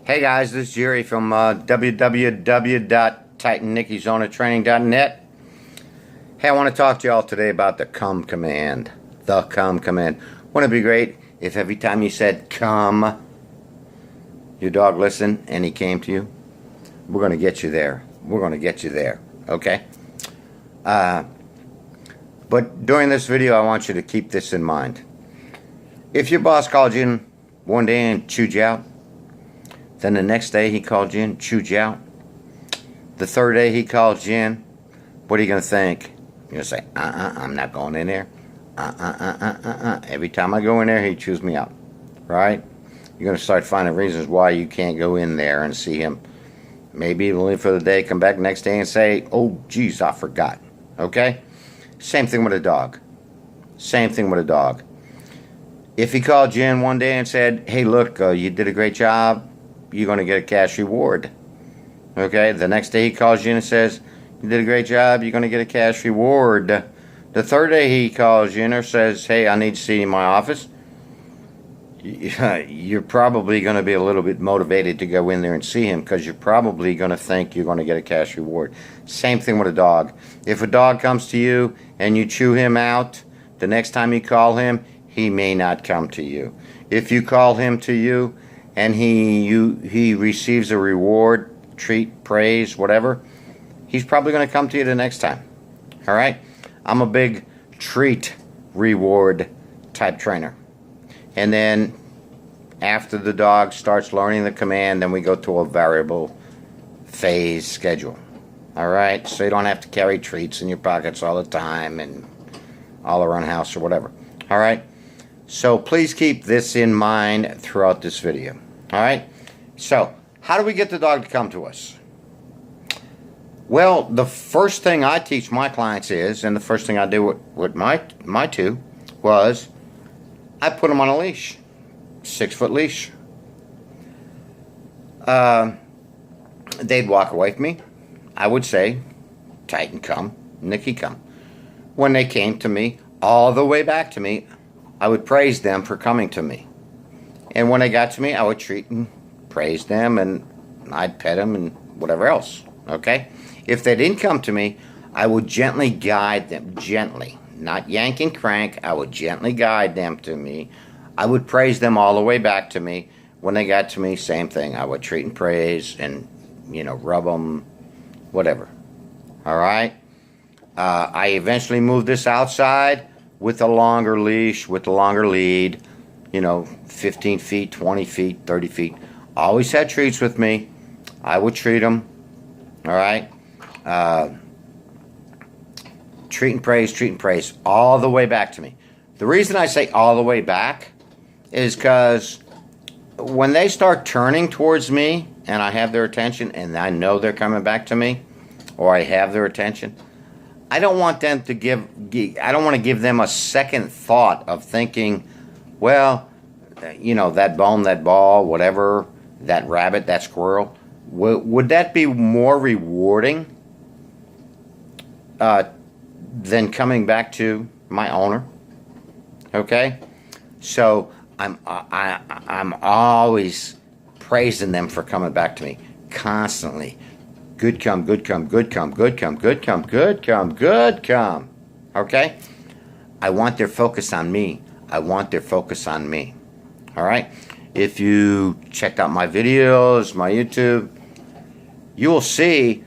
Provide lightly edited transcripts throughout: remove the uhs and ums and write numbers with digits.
Hey guys, this is Jerry from www.TitanNickyZonaTraining.net. Hey, I want to talk to y'all today about the come command. The come command. Wouldn't it be great if every time you said come, your dog listened and he came to you? We're going to get you there. We're going to get you there. Okay? But during this video, I want you to keep this in mind. If your boss called you in one day and chewed you out, then the next day he called you in, chewed you out. The third day he called you in, what are you going to think? You're going to say, I'm not going in there. Every time I go in there, he chews me out. Right? You're going to start finding reasons why you can't go in there and see him. Maybe even leave for the day, come back next day and say, oh, geez, I forgot. Okay? Same thing with a dog. Same thing with a dog. If he called you in one day and said, hey, look, you did a great job, you're going to get a cash reward. Okay? The next day he calls you in and says, you did a great job, you're going to get a cash reward. The third day he calls you in or says, hey, I need to see you in my office, you're probably going to be a little bit motivated to go in there and see him because you're probably going to think you're going to get a cash reward. Same thing with a dog. If a dog comes to you and you chew him out, the next time you call him, he may not come to you. If you call him to you and he receives a reward, treat, praise, whatever, he's probably going to come to you the next time. All right? I'm a big treat, reward type trainer. And then after the dog starts learning the command, then we go to a variable phase schedule. All right? So you don't have to carry treats in your pockets all the time and all around the house or whatever. All right? So please keep this in mind throughout this video. All right? So how do we get the dog to come to us? Well, the first thing I teach my clients is, and the first thing I do with my two, was I put them on a leash. 6-foot leash. They'd walk away from me. I would say, Titan come, Nicky come. When they came to me, all the way back to me, I would praise them for coming to me. And when they got to me, I would treat and praise them, and I'd pet them and whatever else. Okay? If they didn't come to me, I would gently guide them. Gently. Not yank and crank. I would gently guide them to me. I would praise them all the way back to me. When they got to me, same thing. I would treat and praise and, rub them, whatever. All right? I eventually moved this outside with a longer leash, with a longer lead, 15 feet, 20 feet, 30 feet. Always had treats with me. I would treat them. All right? Treat and praise, all the way back to me. The reason I say all the way back is because when they start turning towards me and I have their attention and I know they're coming back to me, or I have their attention, I don't want them to I don't want to give them a second thought of thinking, well, that bone, that ball, whatever, that rabbit, that squirrel, would that be more rewarding than coming back to my owner? Okay? So I'm always praising them for coming back to me constantly. Good come, good come, good come, good come, good come, good come, good come. Okay? I want their focus on me. I want their focus on me. All right? If you checked out my videos, my YouTube, you will see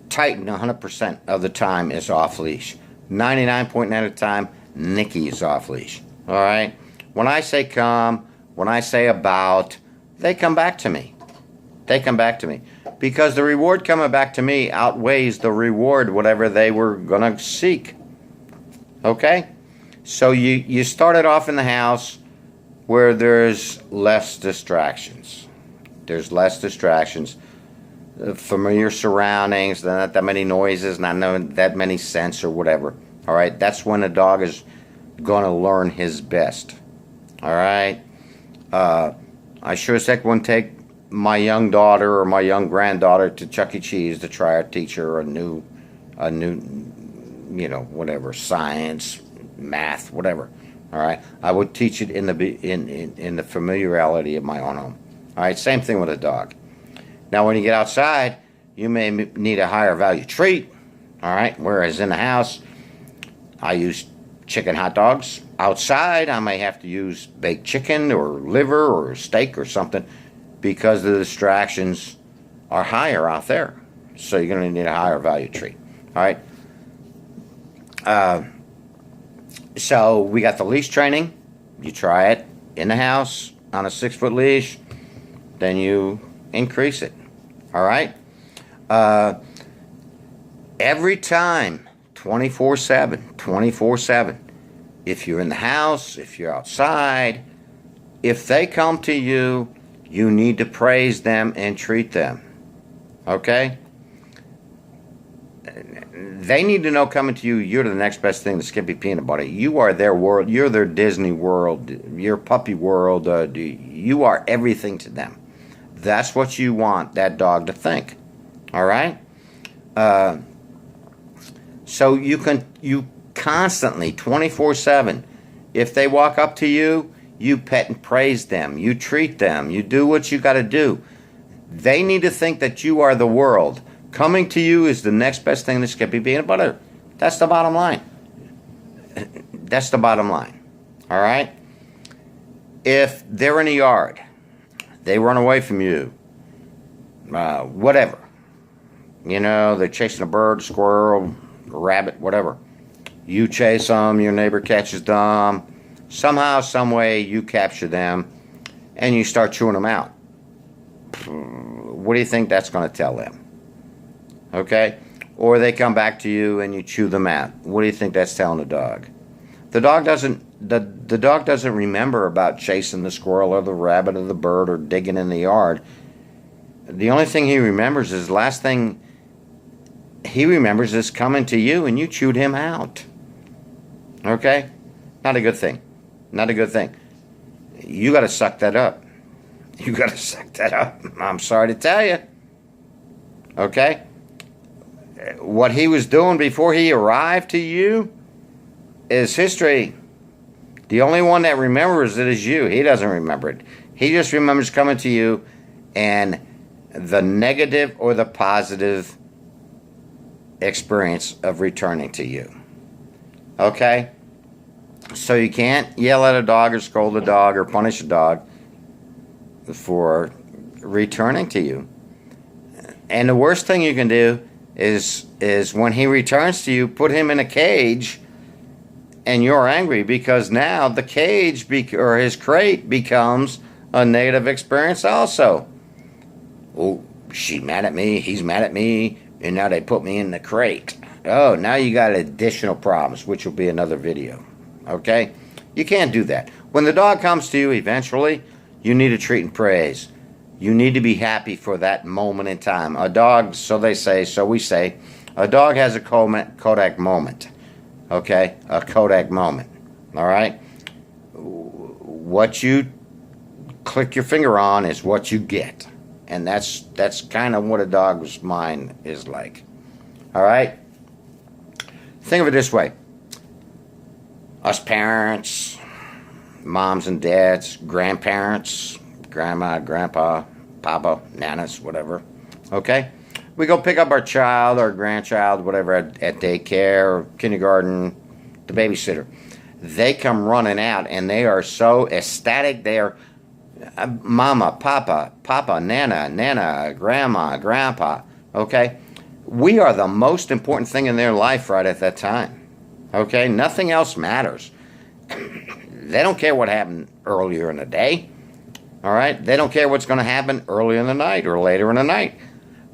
Titan 100% of the time is off leash. 99.9% of the time, Nicky is off leash. All right? When I say come, when I say about, they come back to me. They come back to me. Because the reward coming back to me outweighs the reward, whatever they were going to seek. Okay? So you started off in the house where there's less distractions. There's less distractions. Familiar surroundings, not that many noises, not that many scents or whatever. All right? That's when a dog is going to learn his best. All right? I sure as heck wouldn't take my young daughter or my young granddaughter to Chuck E. Cheese to try to teach her a new, whatever, science, math, whatever. All right, I would teach it in the familiarity of my own home. All right, same thing with a dog. Now, when you get outside, you may need a higher value treat. All right, whereas in the house, I use chicken hot dogs. Outside, I may have to use baked chicken or liver or steak or something because the distractions are higher out there. So you're going to need a higher value treat. All right. So we got the leash training. You try it in the house on a 6-foot leash. Then you increase it. All right. Every time, 24/7, 24/7. If you're in the house, if you're outside, if they come to you, you need to praise them and treat them. Okay? They need to know coming to you, you're the next best thing to Skippy Peanut Butter. You are their world. You're their Disney World, your puppy world. You are everything to them. That's what you want that dog to think. All right? So you constantly, 24/7, if they walk up to you, you pet and praise them. You treat them. You do what you got to do. They need to think that you are the world. Coming to you is the next best thing to Skippy Peanut Butter. That's the bottom line. That's the bottom line. All right? If they're in the yard, they run away from you, whatever. You know, they're chasing a bird, a squirrel, a rabbit, whatever. You chase them, your neighbor catches them. Somehow, some way, you capture them, and you start chewing them out. What do you think that's going to tell them? Okay? Or they come back to you and you chew them out. What do you think that's telling the dog? The dog doesn't remember about chasing the squirrel or the rabbit or the bird or digging in the yard. The only thing he remembers is the last thing he remembers is coming to you and you chewed him out. Okay? Not a good thing. Not a good thing. You got to suck that up. You got to suck that up. I'm sorry to tell you. Okay? What he was doing before he arrived to you is history. The only one that remembers it is you. He doesn't remember it. He just remembers coming to you and the negative or the positive experience of returning to you. Okay? So you can't yell at a dog or scold a dog or punish a dog for returning to you. And the worst thing you can do is when he returns to you, put him in a cage and you're angry because now the cage or his crate becomes a negative experience also. Oh, she's mad at me, he's mad at me, and now they put me in the crate. Oh, now you got additional problems, which will be another video. Okay? You can't do that. When the dog comes to you eventually, you need to treat and praise. You need to be happy for that moment in time. A dog, so they say, so we say, a dog has a Kodak moment. Okay? A Kodak moment. All right? What you click your finger on is what you get. And that's kind of what a dog's mind is like. All right? Think of it this way. Us parents, moms and dads, grandparents, grandma, grandpa, papa, nanas, whatever. Okay? We go pick up our child, our grandchild, whatever, at daycare or kindergarten, the babysitter. They come running out and they are so ecstatic. They are mama, papa, nana, grandma, grandpa. Okay? We are the most important thing in their life right at that time. Okay? Nothing else matters. They don't care what happened earlier in the day. All right? They don't care what's going to happen earlier in the night or later in the night.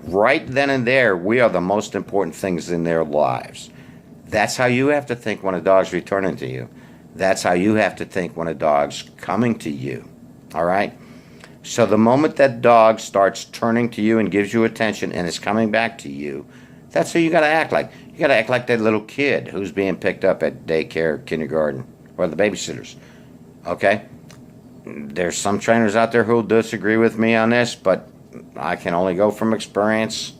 Right then and there, we are the most important things in their lives. That's how you have to think when a dog's returning to you. That's how you have to think when a dog's coming to you. All right? So the moment that dog starts turning to you and gives you attention and is coming back to you, that's who you got to act like. You got to act like that little kid who's being picked up at daycare, kindergarten, or the babysitters. Okay? There's some trainers out there who'll disagree with me on this, but I can only go from experience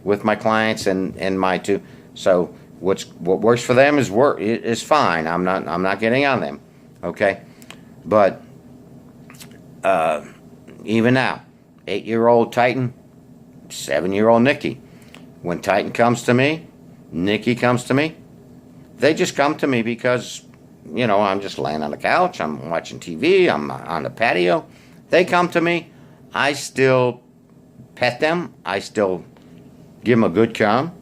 with my clients and my two. So what works for them is fine. I'm not getting on them. Okay? But Even now, 8-year-old Titan, 7-year-old Nikki. When Titan comes to me, Nikki comes to me, they just come to me because, I'm just laying on the couch, I'm watching TV, I'm on the patio. They come to me, I still pet them, I still give them a good cum,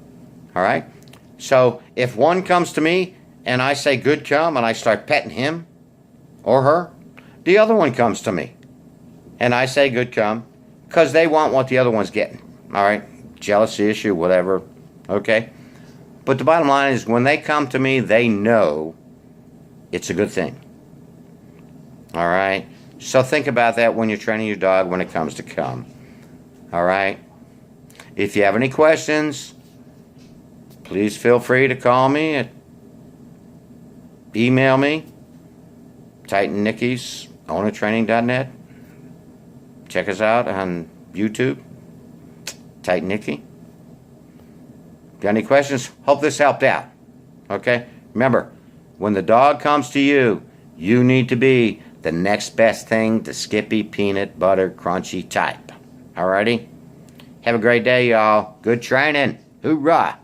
all right? So if one comes to me and I say good cum and I start petting him or her, the other one comes to me and I say good cum because they want what the other one's getting, all right? Jealousy issue, whatever, okay? But the bottom line is when they come to me, they know it's a good thing, all right? So think about that when you're training your dog when it comes to cum, all right? If you have any questions, please feel free to call me, email me, Titan Nickies, ownertraining.net. Check us out on YouTube, Titan Nicky. Got any questions? Hope this helped out. Okay? Remember, when the dog comes to you, you need to be the next best thing to Skippy Peanut Butter Crunchy type. Alrighty? Have a great day, y'all. Good training. Hoorah!